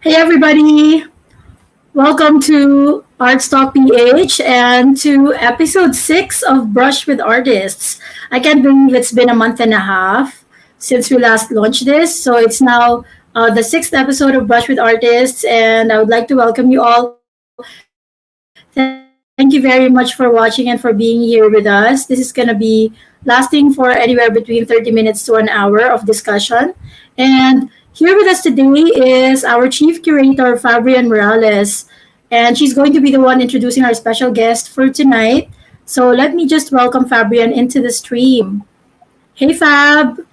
Hey everybody, welcome to Arts Talk PH and to episode 6 of Brush with Artists. I can't believe it's been a month and a half since we last launched this, so it's now the sixth episode of Brush with Artists, and I would like to welcome you all. Thank you very much for watching and for being here with us. This is going to be lasting for anywhere between 30 minutes to an hour of discussion. And here with us today is our chief curator, Fabrian Morales. And she's going to be the one introducing our special guest for tonight. So let me just welcome Fabrian into the stream. Hey, Fab.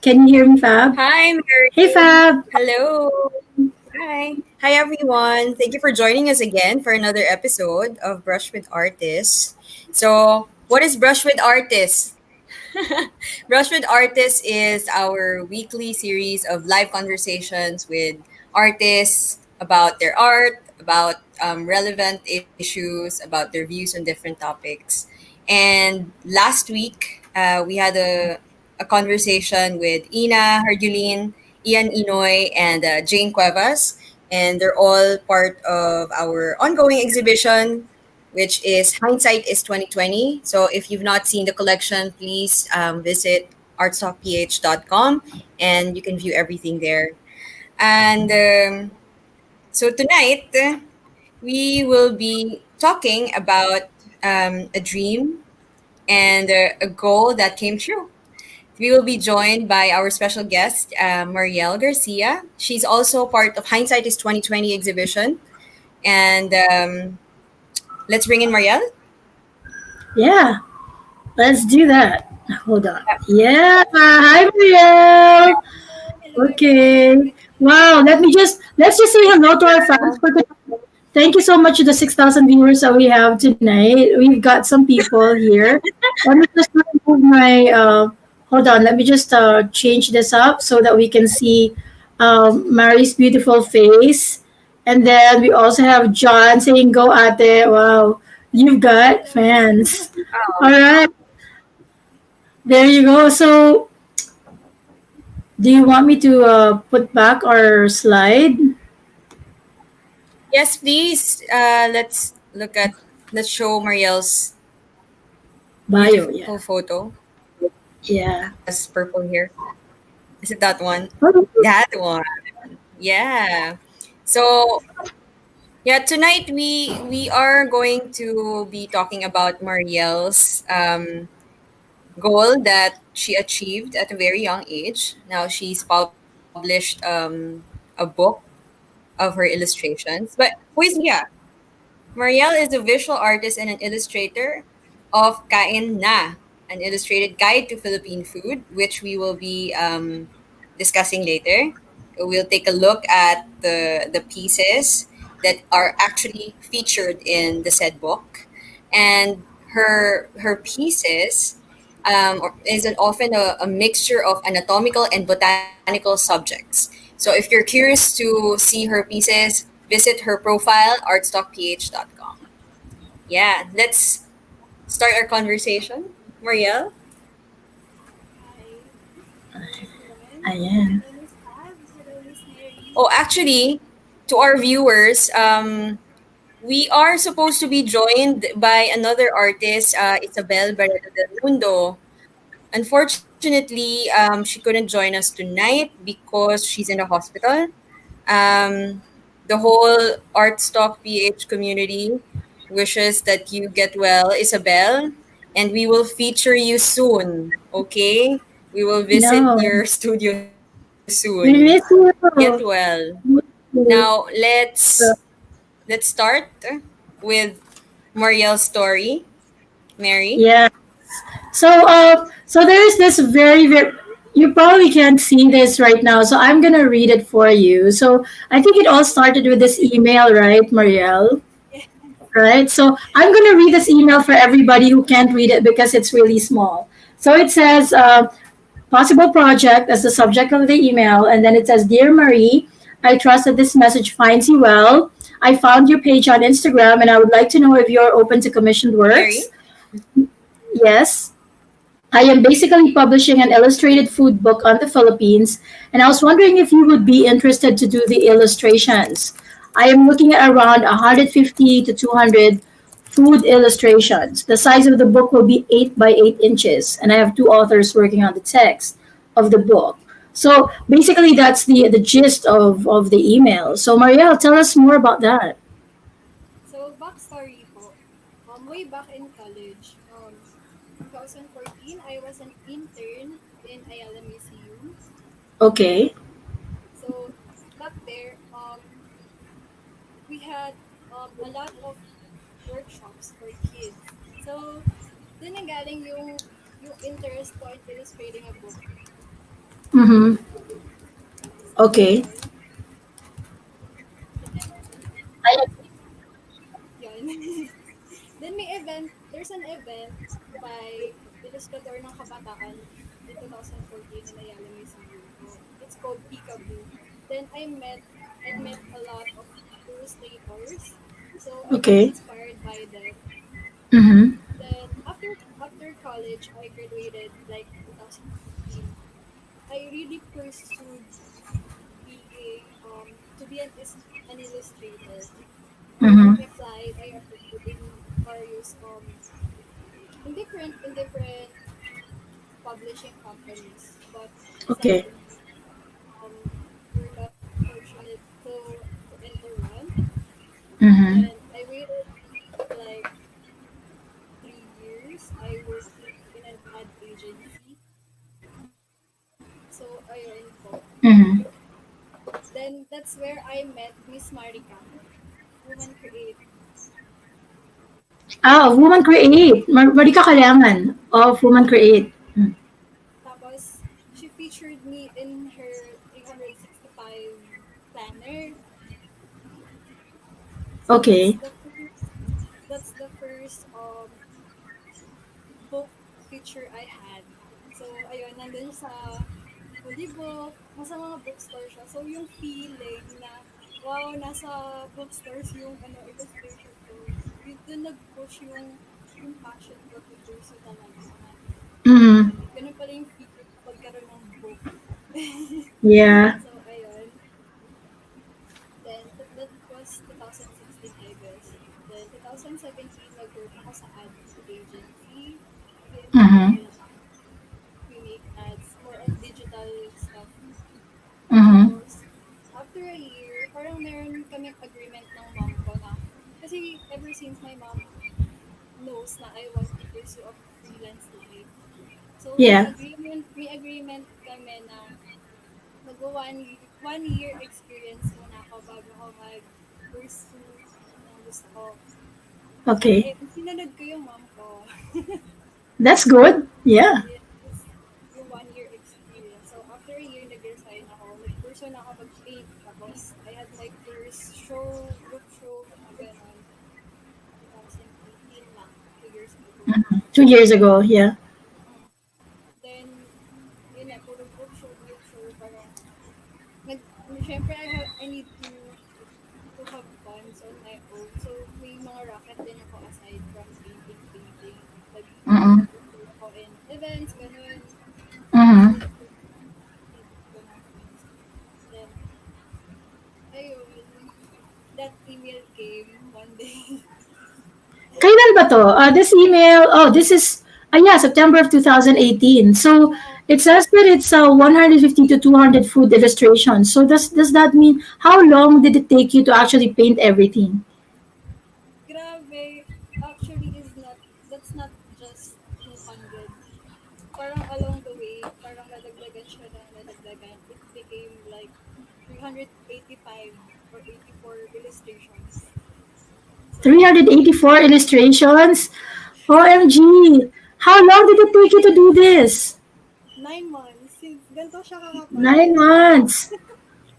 Can you hear me, Fab? Hi, Hey, Mary. Fab. Hello. Hi. Hi, everyone. Thank you for joining us again for another episode of Brush with Artists. So, what is Brush with Artists? Brush with Artists is our weekly series of live conversations with artists about their art, about relevant issues, about their views on different topics. And last week, we had a conversation with Ina Hardulin, Ian Inoy, and Jane Cuevas. And they're all part of our ongoing exhibition, which is Hindsight is 2020. So if you've not seen the collection, please visit artstalkph.com and you can view everything there. And so tonight, we will be talking about a dream and a goal that came true. We will be joined by our special guest, Marielle Garcia. She's also part of Hindsight is 2020 exhibition. And let's bring in Marielle. Yeah, let's do that. Hold on. Yeah. Hi, Marielle. Okay. Wow. Let's just say hello to our fans for today. Thank you so much to the 6,000 viewers that we have tonight. We've got some people here. Let me just remove my. Hold on. Let me just change this up so that we can see Mary's beautiful face. And then we also have John saying, "Go ate." Wow. You've got fans. All right. There you go. So, do you want me to put back our slide? Yes, please. Let's show Marielle's Bio, yeah. beautiful photo. Yeah. Has purple here. Is it that one? Oh, That one. Yeah. So yeah, tonight we are going to be talking about Marielle's goal that she achieved at a very young age. Now she's published a book of her illustrations. But who is Mia? Marielle is a visual artist and an illustrator of Kain Na, an illustrated guide to Philippine food, which we will be discussing later. We'll take a look at the pieces that are actually featured in the said book, and her pieces is often a mixture of anatomical and botanical subjects. So if you're curious to see her pieces, visit her profile artstockph.com. Yeah, let's start our conversation. Marielle? ayan. Oh, actually, to our viewers, we are supposed to be joined by another artist, Isabel Barreto del Mundo. Unfortunately, she couldn't join us tonight because she's in the hospital. The whole Artstock PH community wishes that you get well, Isabel, and we will feature you soon. Okay, we will visit No, your studio soon. we miss Get well. you. Now let's start with Marielle's story. Mary. Yeah. So there's this very. You probably can't see this right now, so I'm gonna read it for you. So I think it all started with this email, right, Marielle? Right. So I'm gonna read this email for everybody who can't read it because it's really small. So it says, possible project as the subject of the email, and then it says, "Dear Marie, I trust that this message finds you well. I found your page on Instagram, and I would like to know if you're open to commissioned Mary. works." Yes. I am basically publishing an illustrated food book on the Philippines, and I was wondering if you would be interested to do the illustrations. I am looking at around 150 to 200 food illustrations. The size of the book will be 8 by 8 inches, and I have two authors working on the text of the book. So basically, that's the gist of the email. So, Marielle, tell us more about that. So, backstory po. Way back in college, 2014, I was an intern in Ayala Museum. Okay. So, back there, we had a lot of workshops for kids. So, dun na galing yung interest ko in illustrating a book. Mm-hmm. So, Okay. ayun. Then, I, yun. Then there's an event by Ilustrator ng Kabataan in 2014 in Ayala Museum. It's called Peekaboo. Then I met a lot of illustrators. So I got okay. inspired by them. Mm-hmm. Then after college, I graduated like 2015. I really pursued being to be an illustrator. Mm-hmm. I applied. I applied in various in different publishing companies, but Okay. sadly, um, we're not fortunate to enter one. Mm-hmm. Then I waited like 3 years. I worked in an ad agency. So ayun po. Mm-hmm. Then that's where I met Miss Marika, Woman Create. Ah, Woman Create. Marika Kalangan of Woman Create. Mm. Tapos she featured me in her 365 planner. So Okay. that's the first book feature I had. So ayun, nandun sa Holy Book, nasa mga bookstore siya. So yung feeling na wow, nasa bookstores yung illustration ko. Yun dun nag-push yung passion ko to pursue talaga na Mm-hmm. ganun pala yung feeling kapag karoon ng book. Yeah. So ayun. Then that was 2016 I guess. Then 2017 nag-work ako sa ad agency. Mm-hmm. We we make ads more on digital stuff. Mm-hmm. Tapos after a year, parang meron kaming agreement ng mom ko na kasi ever since my mom knows na I want to pursue a freelance life. So Yeah. may agreement kami na one year experience muna ako bago ako mag-pursue ng gusto ko. So, Okay. sinunod ko yung mom ko. That's good. Yeah. Yes, yung one year experience. So, after a year, nag-resign ako. Nag-pursue na ako mag-paint. Tapos, I had my first show, group show, mga ganon. 2018 lang, 2 years ago. 2 years ago. Yeah. Mm. Then, yun na, puro group show, parang, syempre, I need to have funds on my own. So, may mga racket din ako aside from painting. Mm-hmm. Nag-tour ako in events, ganun. Mm-hmm. Need ko, need ko ng funds. Then, ayun, that email came one day. Kailan ba to? This email, oh, this is, yeah, September of 2018. So, Oo, it says that it's 150 to 200 food illustrations. So, does that mean, how long did it take you to actually paint everything? grabe. Actually, that's not just 200. Parang along the way, parang nadagdagan siya ng nadagdagan. It became like 385 or 84 illustrations. So, 384 illustrations? OMG! How long did it take you to do this? 9 months. Since ganito siya kakapal. 9 months.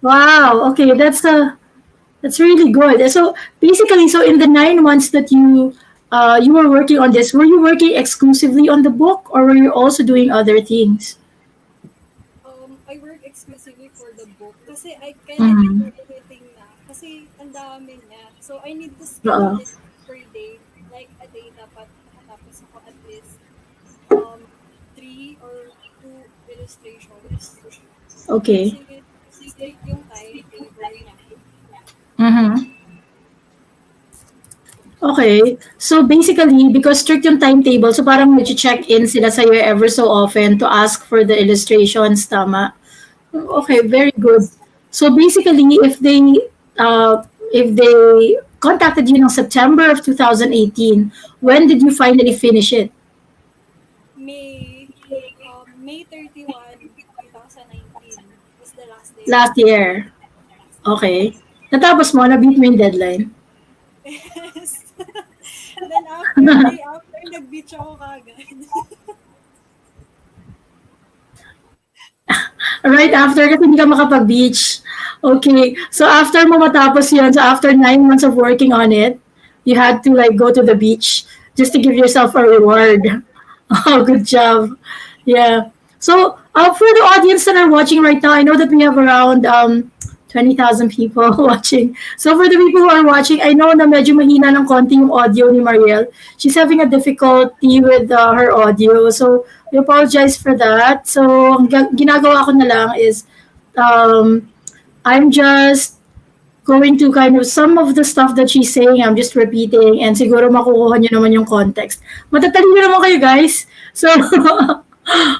Wow. Okay, that's really good. So basically, so in the 9 months that you were working on this, were you working exclusively on the book, or were you also doing other things? I work exclusively for the book kasi I cannot do Mm-hmm. everything na. Kasi ang dami niya. So, I need to schedule Uh, it per day. Like, a day dapat nakatapos ako at least 3 three or two illustrations. Okay. Kasi strict yung timetable niya. Mm-hmm. Okay. So basically, because strict yung timetable, so parang nag-check-in sila sa'yo ever so often to ask for the illustrations, tama? Yes Okay, po. very good. So basically, if they contacted you in September of 2018, when did you finally finish it? May May 31, 2019 was the last day of Last year. last year. Okay. Natapos mo, na-beat mo yung deadline. Yes. Then after, day after, nag-beach ako kagad. Right after, kasi hindi ka makapag-beach. Okay. So after mo matapos yun, so after 9 months of working on it, you had to like go to the beach just to give yourself a reward. Oh, good job. Yeah. So, for the audience that are watching right now, I know that we have around 20,000 people watching. So, for the people who are watching, I know na medyo mahina ng konti yung audio ni Mariel. She's having a difficulty with her audio. So, we apologize for that. So, ang ginagawa ko na lang is um, I'm just going to kind of some of the stuff that she's saying, I'm just repeating and siguro makukuha niyo naman yung context. Matatalino naman kayo guys. So,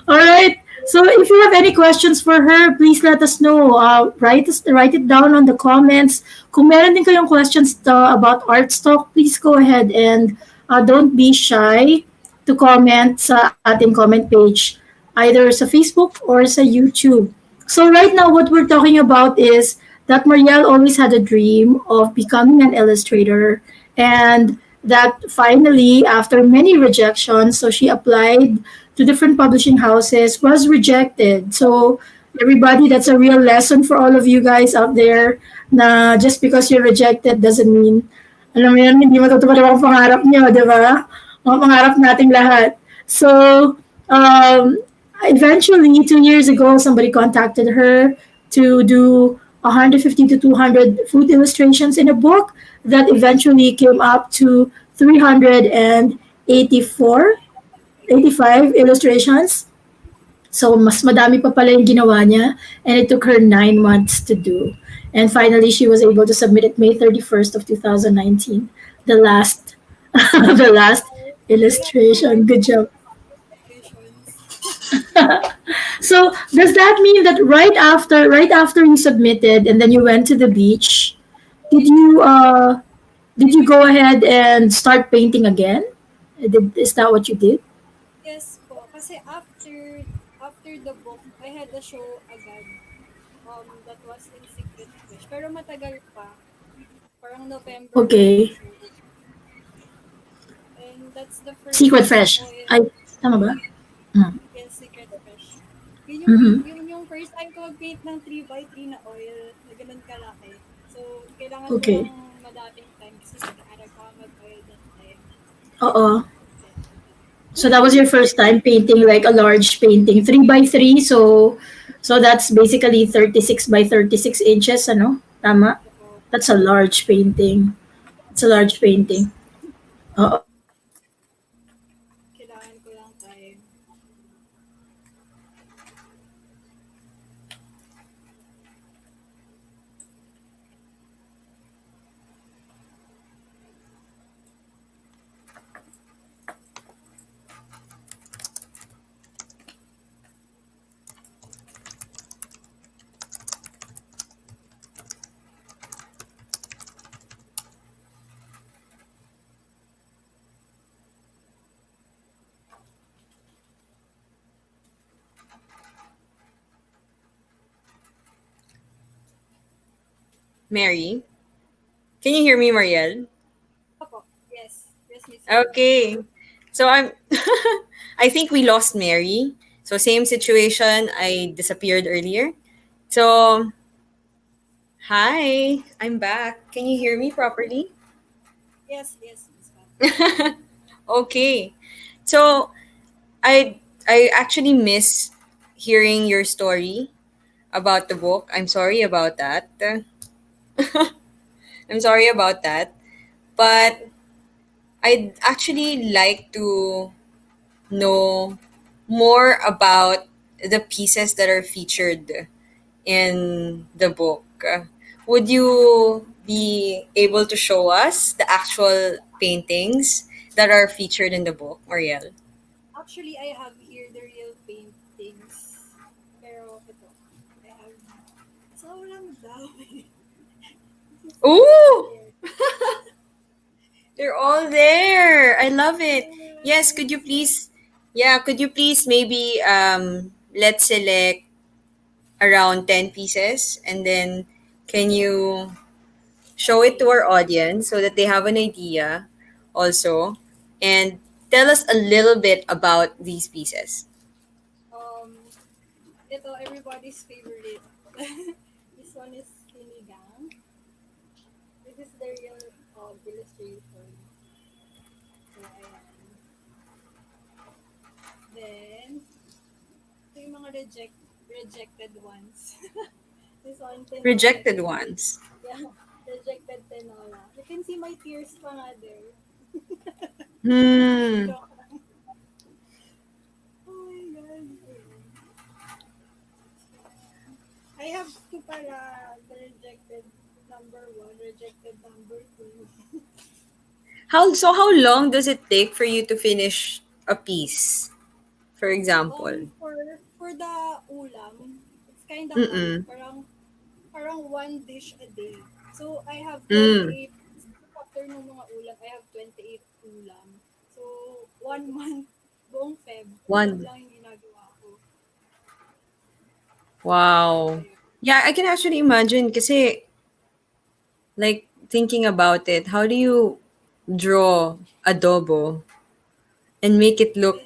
all right. So if you have any questions for her, please let us know. Write it down on the comments. Kung meron din kayong questions about Artstock, please go ahead and don't be shy to comment sa ating comment page, either sa Facebook or sa YouTube. So right now, what we're talking about is that Marielle always had a dream of becoming an illustrator, and that finally, after many rejections, so she applied to different publishing houses, was rejected. So everybody, that's a real lesson for all of you guys out there na just because you're rejected doesn't mean, alam mo yan, hindi matutupad ang mga pangarap niyo, di ba? Mga pangarap nating lahat. So, um, eventually, 2 years ago, somebody contacted her to do 150 to 200 food illustrations in a book that eventually came up to 384, 85 illustrations. So, mas madami pa pala yung ginawa niya, and it took her 9 months to do. And finally, she was able to submit it May 31st of 2019, the last, the last Wow. Kaya illustration. Good job. illustrations. So does that mean that right after you submitted and then you went to the beach, did you uh did you go ahead and start painting again? Is that what you did? Yes po. Kasi after the book, I had a show agad. That was in Secret Fish. Pero matagal pa. Parang November pa yung Okay. show. And that's the first Secret Fresh. oil. Ay, tama ba? Mm. Yes, Secret Fish. Mhm. Yun yung first time ko mag-paint ng 3x3 na oil na ganun kalaki. So, kailangan ko Okay. ng madaming time kasi nag-aaral ko mag-oil that time. Oo. Then, So that was your first time painting like a large painting, 3 by 3. So that's basically 36 by 36 inches, ano? Tama? ako, That's a large painting. It's a large painting. Oo. kailangan ko lang time. Mary, can you hear me, Marielle? Ako, yes. Yes, Miss Mary. Okay. So I think we lost Mary. So same situation. I disappeared earlier. So hi, I'm back. Can you hear me properly? Yes, Miss Mary. Okay. So I actually miss hearing your story about the book. I'm sorry about that. I'm sorry about that. But I'd actually like to know more about the pieces that are featured in the book. Would you be able to show us the actual paintings that are featured in the book, Marielle? Actually, I have here the real paintings. Pero ito, I have sobrang dami. This is Ooh, there. they're all there. I love it. Yes, could you please, yeah, could you please maybe let's select around 10 pieces, and then can you show it to our audience so that they have an idea also, and tell us a little bit about these pieces. Um, ito, everybody's favorite. This one is sinigang. This is the real illustration. So, ayan. Then, ito yung mga rejected ones. This one, tinola. Rejected ones. Yeah, rejected tinola. You can see my tears pa nga there. Hmm. Joke lang. Oh my God. Ayun. I have to pala the rejected number one, rejected number two. How long does it take for you to finish a piece, for example? For the ulam, it's kind of hard. Mm-mm. Parang one dish a day. So I have Mm. 28 after nung mga ulam, I have 28 ulam. So 1 month buong ulam One. lang yung ginagawa ko. Wow. Ayun. Yeah, I can actually imagine kasi like thinking about it, how do you draw adobo and make it look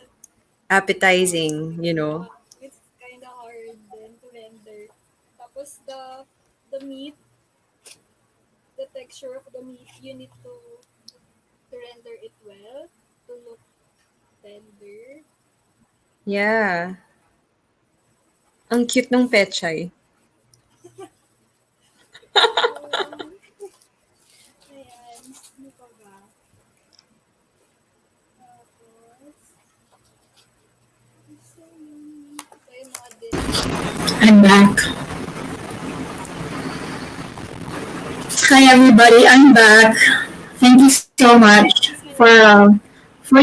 appetizing, you know? It's kind of hard then to render. Tapos the meat, the texture of the meat, you need to render it well to look tender. Yeah. Ang cute ng pechay. So, ayan. Ano pa ba? Tapos, ito yung mga dish. I'm back. Hi everybody, I'm back. Thank you so much for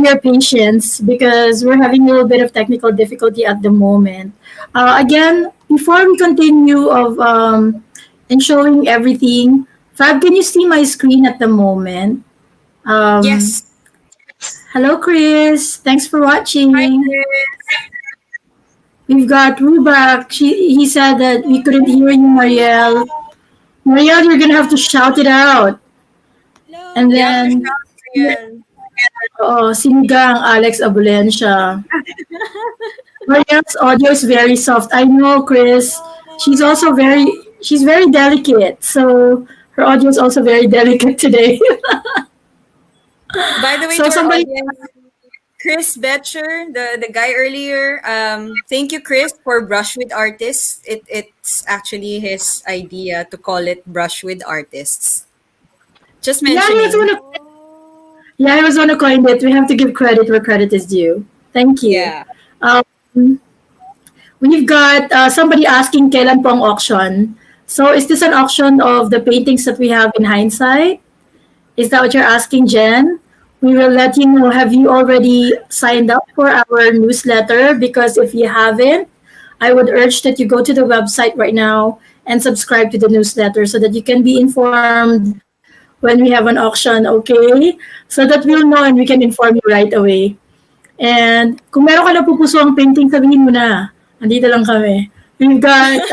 your patience because we're having a little bit of technical difficulty at the moment. Again, before we continue of in showing everything, Fab, can you see my screen at the moment? Yes. Hello, Chris. Thanks for Hi, watching. Chris. We've got Rubak. He said that we couldn't hear you, Marielle. Marielle, you're gonna have to shout it out. Hello! And You have to then, shout, Marielle. sinigang Alex Abulencia. Marielle's audio is very soft. I know, Chris. She's very delicate. So her audio is also very delicate today. By the way, So to our somebody, audience, Chris Betcher, the guy earlier, thank you, Chris, for Brush with Artists. It's actually his idea to call it Brush with Artists. Just yeah, he was one mentioning. of, Oh, yeah, he was one who coined it. We have to give credit where credit is due. Thank you. Yeah. Um, we've got somebody asking kailan po ang auction. So is this an auction of the paintings that we have in hindsight? Is that what you're asking, Jen? We will let you know. Have you already signed up for our newsletter? Because if you haven't, I would urge that you go to the website right now and subscribe to the newsletter so that you can be informed when we have an auction, okay? So that we'll know and we can inform you right away. And kung meron ka na pupuso ang painting, sabihin mo na. Andito lang kami. We've got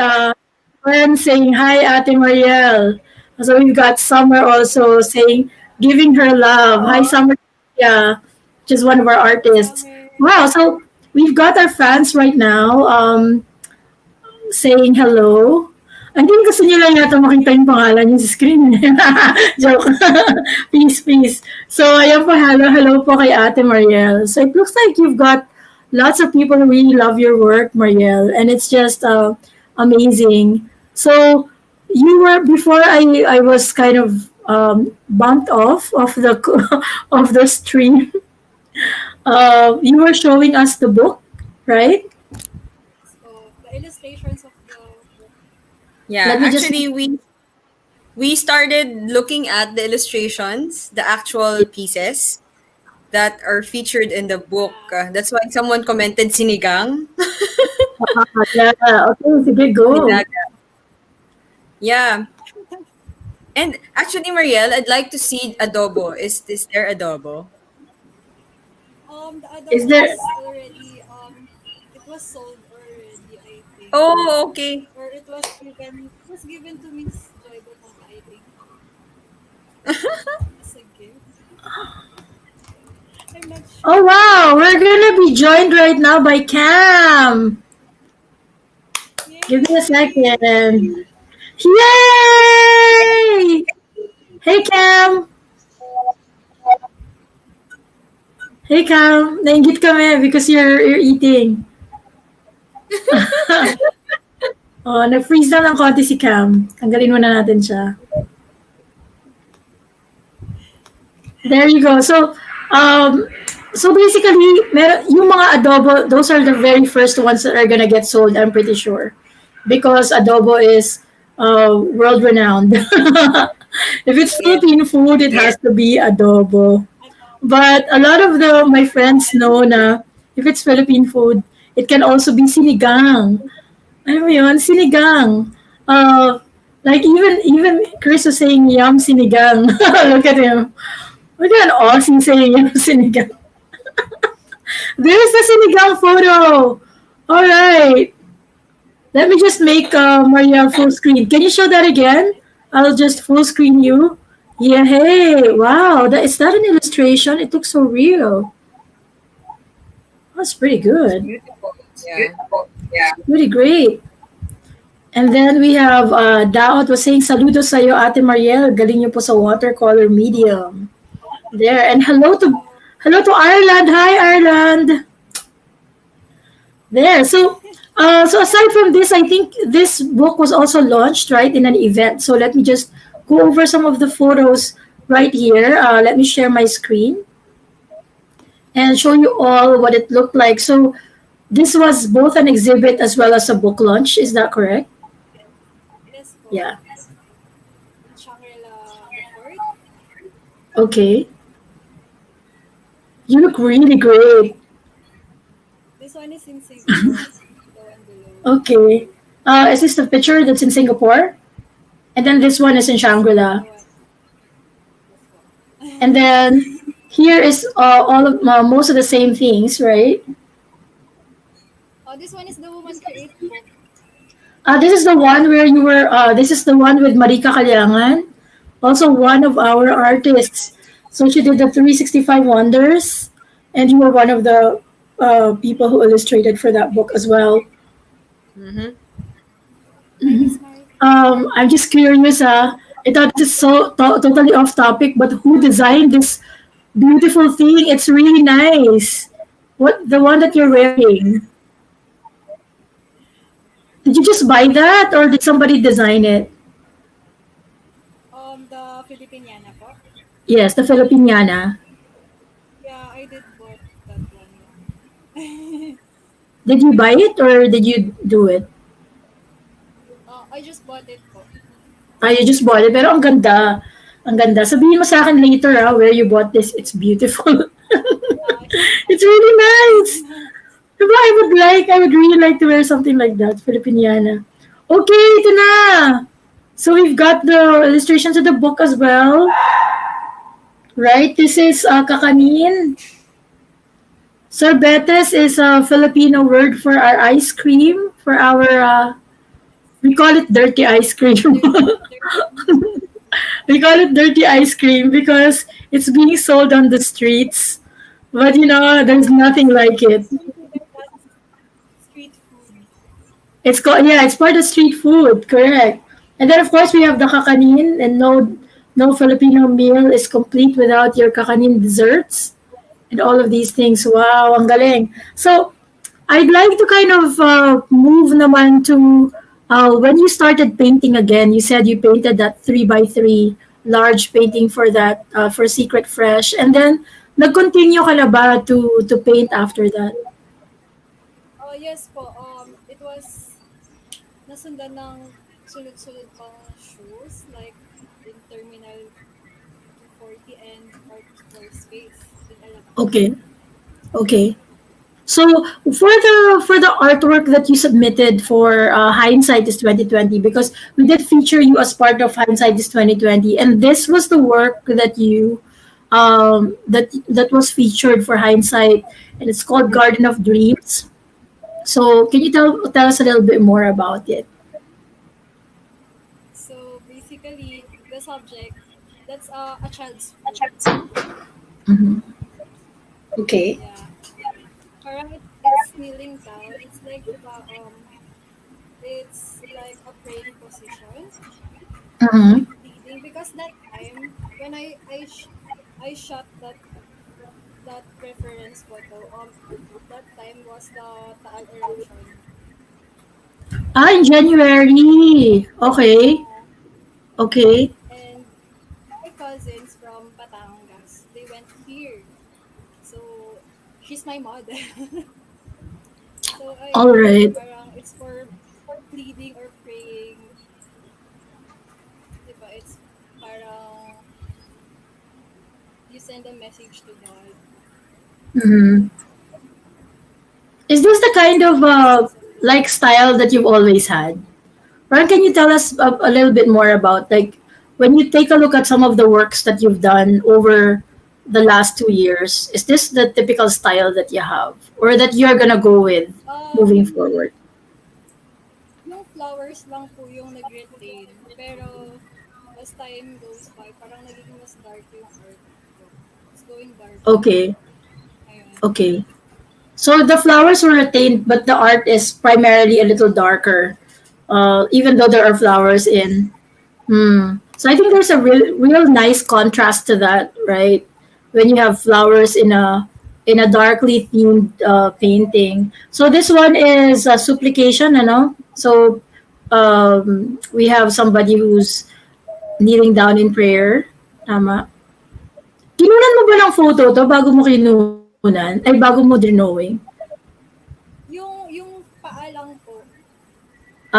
friends saying, hi, Ate Marielle. So we've got Summer also saying, giving her love. Hi, Summer. Yeah, which is one of our artists. summer. Wow, so we've got our fans right now saying hello. I think gusto niyo lang yata makita yung pangalan niyo sa screen. Joke. Please, please. So, ayan po, hello po kay Ate Marielle. So, it looks like you've got lots of people who really love your work, Marielle, and it's just amazing. So, you were, before I was kind of bumped off the of the stream, you were showing us the book. right? So the illustrations of the book. Yeah, Let me just actually we started looking at the illustrations, the actual pieces that are featured in the book. Yeah. That's why someone commented sinigang. yeah, okay, sige, go. Nilaga. Yeah. And actually, Marielle, I'd like to see adobo. Is there adobo? The Is adobo there is already it was sold already, I think. Oh, okay. Or it was given to Miss Joy Bonota, I think, as a gift. I'm not Oh sure. wow, we're gonna be joined right now by Cam. Give me a Yay! second. Yay! Hey Cam! Hey Cam! Nainggit kami because you're eating. Oh, nag-freeze lang ng konti si Cam. Tanggalin muna natin siya. There you go. Um, so basically, yung mga adobo, those are the very first ones that are gonna get sold, I'm pretty sure. Because adobo is world renowned. If it's Yeah. Philippine food, it has to be adobo. But a lot of my friends know na if it's Philippine food, it can also be sinigang. Alam mo yun? Sinigang. Uh, like even Chris was saying yum sinigang. Look at him. Look at an Aussie saying yum sinigang. There's the sinigang photo. All right. Let me just make Maria full screen. Can you show that again? I'll just full screen you. Yeah, hey, wow. Is that an illustration? It looks so real. That's pretty It's good. beautiful. Yeah. Pretty great. And then we have Daot was saying, saludos sa'yo, Ate Mariel. Galing niyo po sa watercolor medium. There. And hello to Ireland. Hi, Ireland. There. So aside from this, I think this book was also launched, right, in an event. So let me just go over some of the photos right here. Let me share my screen and show you all what it looked like. So this was both an exhibit as well as a book launch. Is that correct? Yes po. Yeah. In Shangri-La, the fort. Okay. You look really great. This one is in Singapore. The one below. Okay. Is this the picture that's in Singapore? And then this one is in Shangri-La. The one. Yes po. And then here is all of most of the same things, right? Oh, this one is the Woman Create book. This is the one where you were. This is the one with Marika Kalyangan, also one of our artists. So she did the 365 Wonders, and you were one of the people who illustrated for that book as well. Mm-hmm. Hi, Miss Mari. I'm just curious. I thought this is totally off topic, but who designed this beautiful thing? It's really nice. What the one that you're wearing? Did you just buy that, or did somebody design it? The Filipiniana po. Yes, the Filipiniana. Yeah, I did bought that one. Yeah. Did you buy it or did you do it? I just bought it po. You just bought it. Pero ang ganda. Ang ganda. Sabihin mo sa akin later where you bought this. It's beautiful. Yeah, It's really nice. Diba, I would really like to wear something like that. Filipiniana. Okay, ito na. So we've got the illustrations of the book as well. Right? This is kakanin. Sorbetes is a Filipino word for our ice cream, for our, we call it dirty ice cream. We call it dirty ice cream because it's being sold on the streets. But there's nothing like it. that's street food. It's part of street food, correct. And then of course we have the kakanin, and no Filipino meal is complete without your kakanin desserts and all of these things. Wow, ang galing. So I'd like to kind of move naman to when you started painting again. You said you painted that 3x3 large painting for that for Secret Fresh, and then nag-continue ka na ba to paint after that? Yes po, it was nasundan ng sunod-sunod pang shows like in Terminal 240 and Art for Space in Alabang. Okay. Okay. So for the artwork that you submitted for Hindsight is 2020, because we did feature you as part of Hindsight is 2020, and this was the work that you that was featured for Hindsight, and it's called Garden of Dreams. So can you tell us a little bit more about it? So basically, the subject, that's a child's book. Mhm. Okay. Yeah. Parang it's kneeling down. It's like a praying position, Mhm. like pleading. Because that time, when I shot that reference photo, that time was the Taal eruption. In January. Okay. Yeah. Okay. And my cousins from Batangas, they went here. So, she's my mother. So, All ayun, right. parang it's for pleading or praying, di ba? It's parang you send a message to God. Mhm. Is this the kind of like style that you've always had? Or can you tell us a little bit more about, like, when you take a look at some of the works that you've done over the last 2 years? Is this the typical style that you have, or that you're gonna go with moving Um, forward? yung flowers lang po yung nag-retain. Pero, as time goes by, parang nagiging mas dark yung art ko. It's going darker. Okay, Ayun. okay. So the flowers were retained, but the art is primarily a little darker, even though there are flowers in. So I think there's a real nice contrast to that, right? When you have flowers in a darkly themed painting. So this one is a supplication, ano? So we have somebody who's kneeling down in prayer. Tama. Kinunan mo ba ng photo to bago mo kinunan? Ay, bago mo drawing? Yung paa lang po.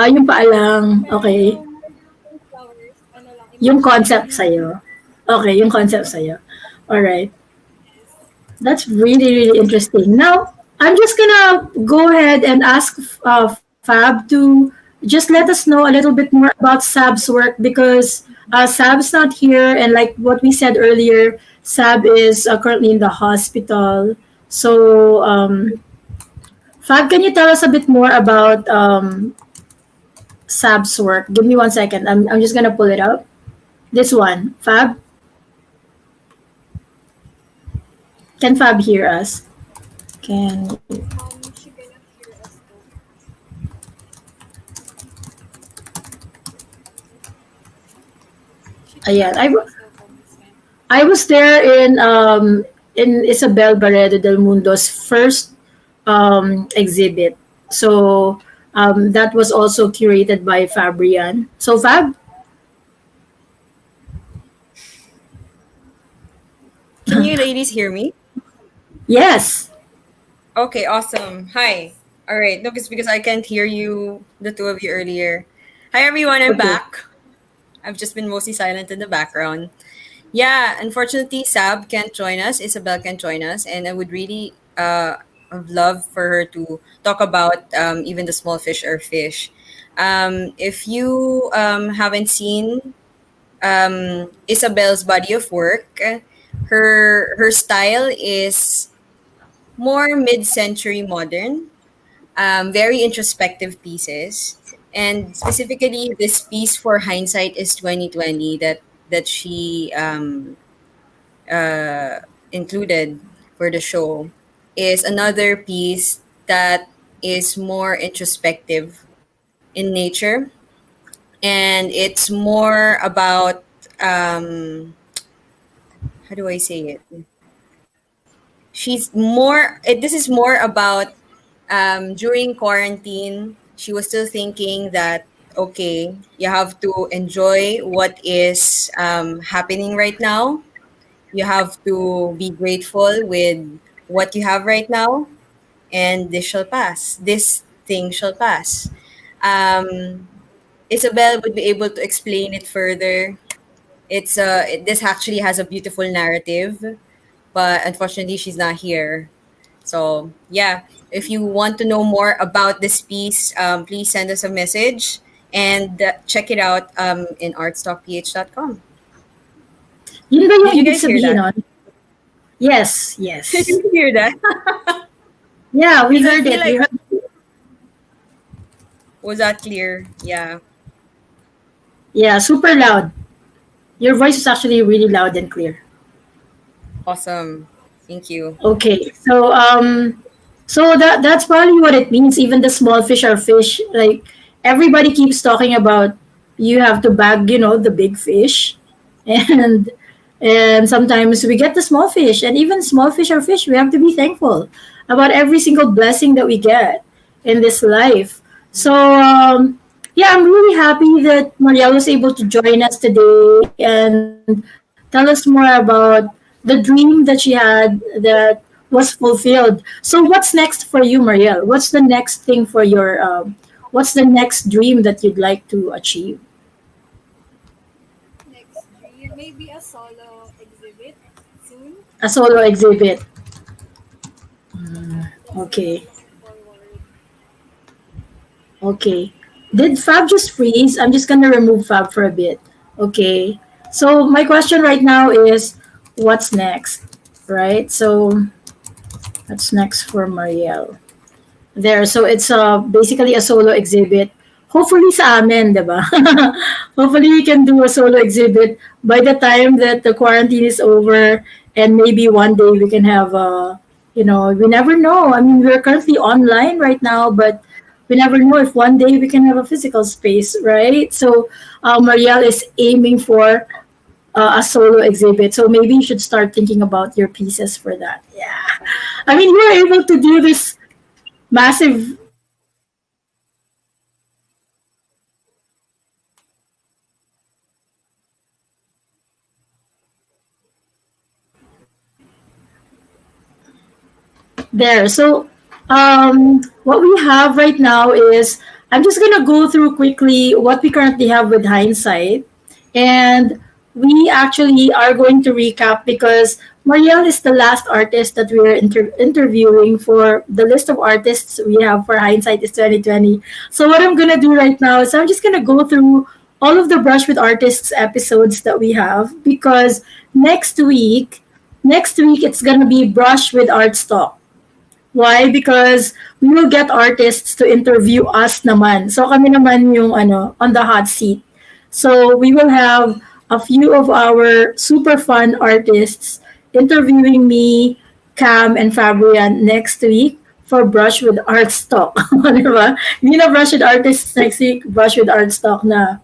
Yung paa lang. Pero Okay. yung flowers, ano lang, Yung concept imaginary lang. sa'yo. Okay, yung concept sa'yo. Alright. Yes. That's really, really interesting. Now, I'm just gonna go ahead and ask Fab to just let us know a little bit more about Sab's work, because Sab's not here, and like what we said earlier, Sab is currently in the hospital. So, Fab, can you tell us a bit more about Sab's work? Give me 1 second. I'm just gonna pull it up. This one, Fab. Can Fab hear us? Can She cannot hear us po. She Ayan. cannot hear us po this time. I was there in Isabel Barredo del Mundo's first exhibit. So that was also curated by Fabrian. So Fab, Can you ladies hear me? yes. Okay, awesome. Hi. All right. No, because I can't hear you, the two of you earlier. Hi, everyone. I'm Okay. back. I've just been mostly silent in the background. Yeah, unfortunately, Sab can't join us. Isabel can't join us. And I would really have loved for her to talk about even the small fish or fish. If you haven't seen Isabel's body of work, her style is more mid-century modern, very introspective pieces. And specifically, this piece for Hindsight is 2020 that she uh, included for the show is another piece that is more introspective in nature, and it's more about how do I say it? This is more about during quarantine, she was still thinking that, okay, you have to enjoy what is happening right now. You have to be grateful with what you have right now. and this shall pass. This thing shall pass. Um, Isabel would be able to explain it further. This actually has a beautiful narrative, but unfortunately she's not here. So yeah, if you want to know more about this piece, please send us a message and check it out in artstockph.com. Yun ba yung Did you ibig guys hear sabihin that? nun? Yes, Did yes. you hear that? Yeah, we Because I heard feel it. We like, heard was that clear? Yeah. Yeah, super loud. Your voice is actually really loud and clear. Awesome. Thank you. Okay, so that's probably what it means. Even the small fish are fish. Like everybody keeps talking about, you have to bag, the big fish, and and sometimes we get the small fish, and even small fish are fish. We have to be thankful about every single blessing that we get in this life. So yeah, I'm really happy that Marielle was able to join us today and tell us more about the dream that she had that was fulfilled. So what's next for you, Marielle? What's the next thing for your what's the next dream that you'd like to achieve? Next dream, maybe a solo exhibit soon. A solo exhibit. That's what I'm Okay. looking forward. Okay. Did Fab just freeze? I'm just gonna remove Fab for a bit. Okay. So my question right now is, what's next? Right? So what's next for Marielle? There. So it's basically a solo exhibit. Hopefully sa amin, di ba? Hopefully we can do a solo exhibit by the time that the quarantine is over, and maybe one day we can have we never know. I mean, we're currently online right now, but we never know if one day we can have a physical space, right? So Marielle is aiming for a solo exhibit. So maybe you should start thinking about your pieces for that. Yeah. I mean, you were able to do this massive there. So what we have right now is, I'm just gonna go through quickly what we currently have with hindsight, and we actually are going to recap because Marielle is the last artist that we are interviewing for the list of artists we have for Hindsight is 2020. So what I'm gonna do right now is I'm just gonna go through all of the Brush with Artists episodes that we have, because next week next week it's gonna be Brush with Art Talk. Why? Because we will get artists to interview us naman. So kami naman yung on the hot seat. So we will have a few of our super fun artists interviewing me, Cam, and Fabrian next week for Brush with Art Talk. Di ba? Hindi na Brush with Artists next week, Brush with Art Talk na.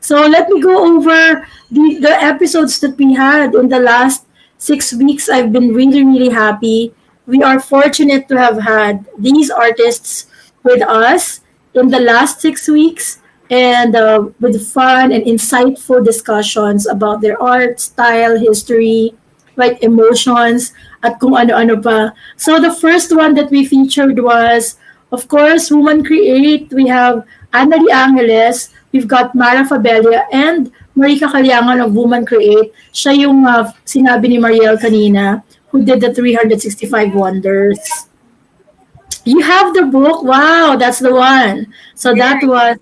So let me go over the episodes that we had in the last 6 weeks. I've been really, really happy. We are fortunate to have had these artists with us in the last 6 weeks, and with fun and insightful discussions about their art, style, history, like emotions, at kung ano-ano pa. So the first one that we featured was, of course, Woman Create. We have Annalie Angeles, we've got Mara Fabella, and Marika Kalyangan of Woman Create. Siya yung sinabi ni Marielle kanina, who did the 365 Wonders. You have the book? Wow, that's the one. So that was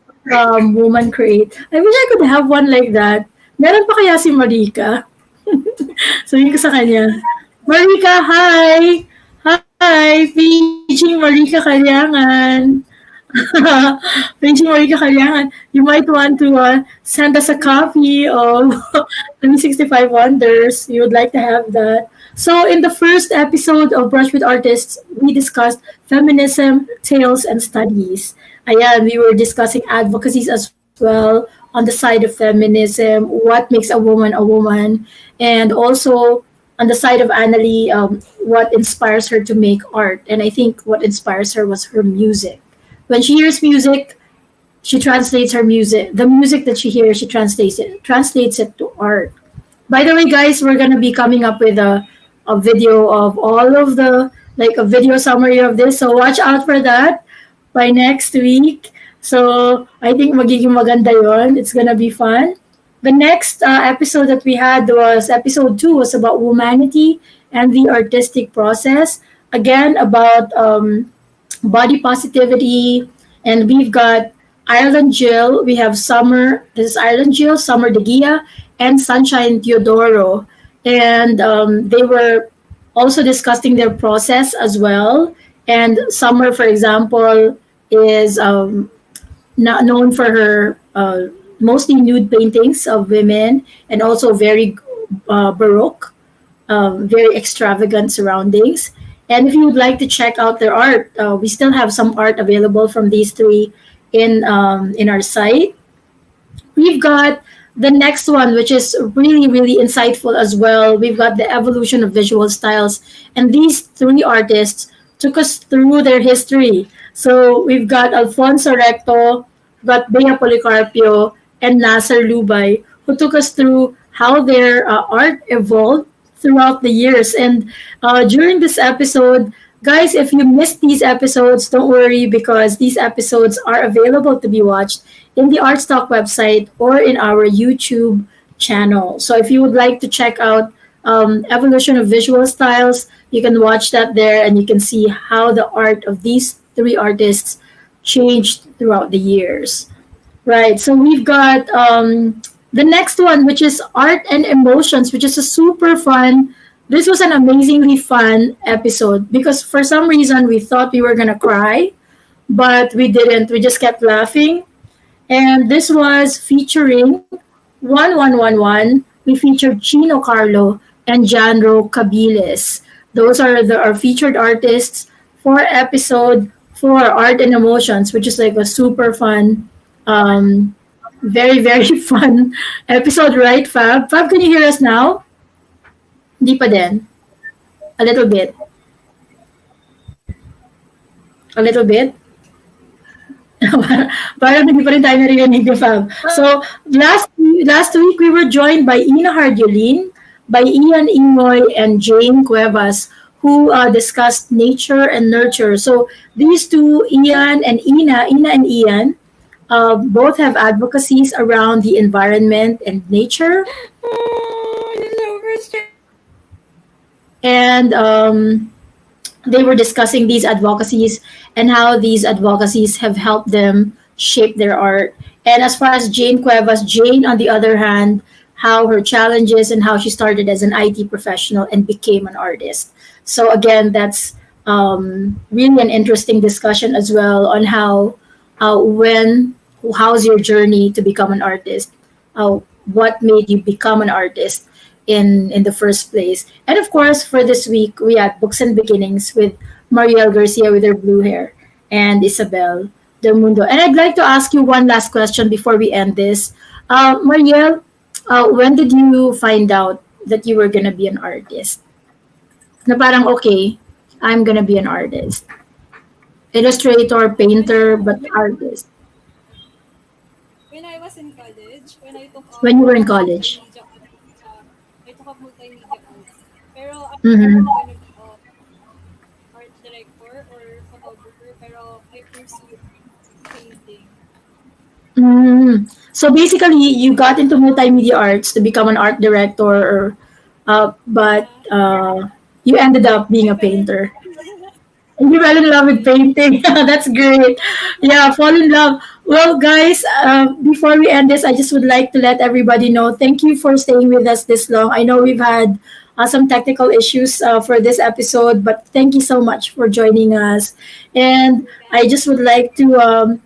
Woman Create. I wish I could have one like that. Meron pa kaya si Marika? Sabihin ko sa kanya, Marika, hi! Hi! Featuring Marika Kalyangan. Featuring Marika Kalyangan. You might want to send us a copy of 365 Wonders. You would like to have that. So in the first episode of Brush with Artists, we discussed feminism, tales, and studies. Ayan, we were discussing advocacies as well on the side of feminism, what makes a woman, and also on the side of Annalie, what inspires her to make art. And I think what inspires her was her music. When she hears music, she translates her music. The music that she hears, she translates it to art. By the way, guys, we're gonna be coming up with a video of all of the like a video summary of this. So watch out for that by next week. So I think magiging maganda yon. It's gonna be fun. The next episode that we had was episode 2 was about humanity and the artistic process. Again, about body positivity. And we've got Ireland Jill. We have Summer. This is Ireland Jill, Summer De Gia, and Sunshine Teodoro. And they were also discussing their process as well. And Summer, for example, is not known for her mostly nude paintings of women and also very baroque, very extravagant surroundings. And if you would like to check out their art, we still have some art available from these three in our site. We've got the next one, which is really, really insightful as well. We've got the evolution of visual styles. And these three artists took us through their history. So we've got Alfonso Recto, we've got Bea Policarpio, and Nasser Lubay, who took us through how their art evolved throughout the years. And during this episode, guys, if you missed these episodes, don't worry because these episodes are available to be watched in the Artstock website or in our YouTube channel. So if you would like to check out Evolution of Visual Styles, you can watch that there and you can see how the art of these three artists changed throughout the years. Right. So we've got the next one, which is Art and Emotions, which is a super fun. This was an amazingly fun episode because for some reason we thought we were gonna cry, but we didn't. We just kept laughing. And this was featuring 1111. We featured Chino Carlo and Janro Cabiles. Those are our featured artists for episode 4, Art and Emotions, which is like a super fun, very, very fun episode, right, Fab? Fab, can you hear us now? Di pa din. A little bit. A little bit. Parang hindi pa rin tayo narinig ni Fab. So, last week, we were joined by Ina Hardiolin, by Ian Ingoy, and Jane Cuevas, who discussed nature and nurture. So, these two, Ina and Ian, both have advocacies around the environment and nature. And they were discussing these advocacies and how these advocacies have helped them shape their art. And as far as Jane Cuevas, Jane, on the other hand, how her challenges and how she started as an IT professional and became an artist. So again, that's really an interesting discussion as well on how's your journey to become an artist, what made you become an artist in the first place. And of course, for this week, we had Books and Beginnings with Mariel Garcia with her blue hair and Isabel Del Mundo. And I'd like to ask you one last question before we end this. Mariel, when did you find out that you were gonna be an artist? Na parang, okay, I'm gonna be an artist. Illustrator, painter, but artist. When I was in college, when I took When you were in college. I took up multimedia course. Pero I'm Mm-hmm. not gonna be art director or photographer, pero I pursued painting. So basically, you got into multimedia arts to become an art director, but you ended up being a painter. And you fell in love with painting. That's great. Yeah, fall in love. Well, guys, before we end this, I just would like to let everybody know thank you for staying with us this long. I know we've had some technical issues for this episode, but thank you so much for joining us. And I just would like to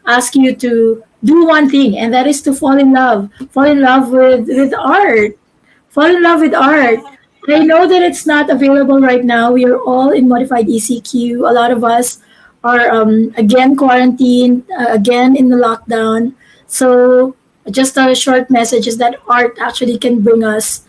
ask you to do one thing, and that is to fall in love. Fall in love with art. Fall in love with art. I know that it's not available right now. We are all in modified ECQ. A lot of us are again quarantined, again in the lockdown. So just a short message is that art actually can bring us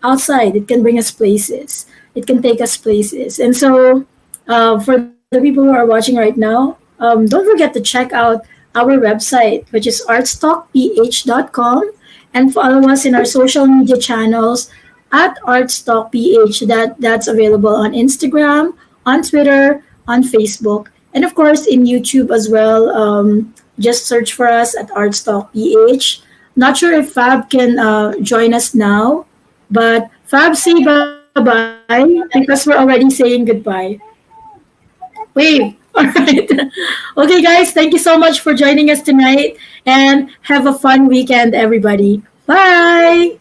outside. It can bring us places. It can take us places. And so for the people who are watching right now, don't forget to check out our website, which is artstockph.com, and follow us in our social media channels. at artstalkph. That's available on Instagram, on Twitter, on Facebook, and of course in YouTube as well. Just search for us at artstalkph. Not sure if Fab can join us now, but Fab, say bye bye because we're already saying goodbye. Wave. All right. Okay, guys, thank you so much for joining us tonight and have a fun weekend, everybody. Bye.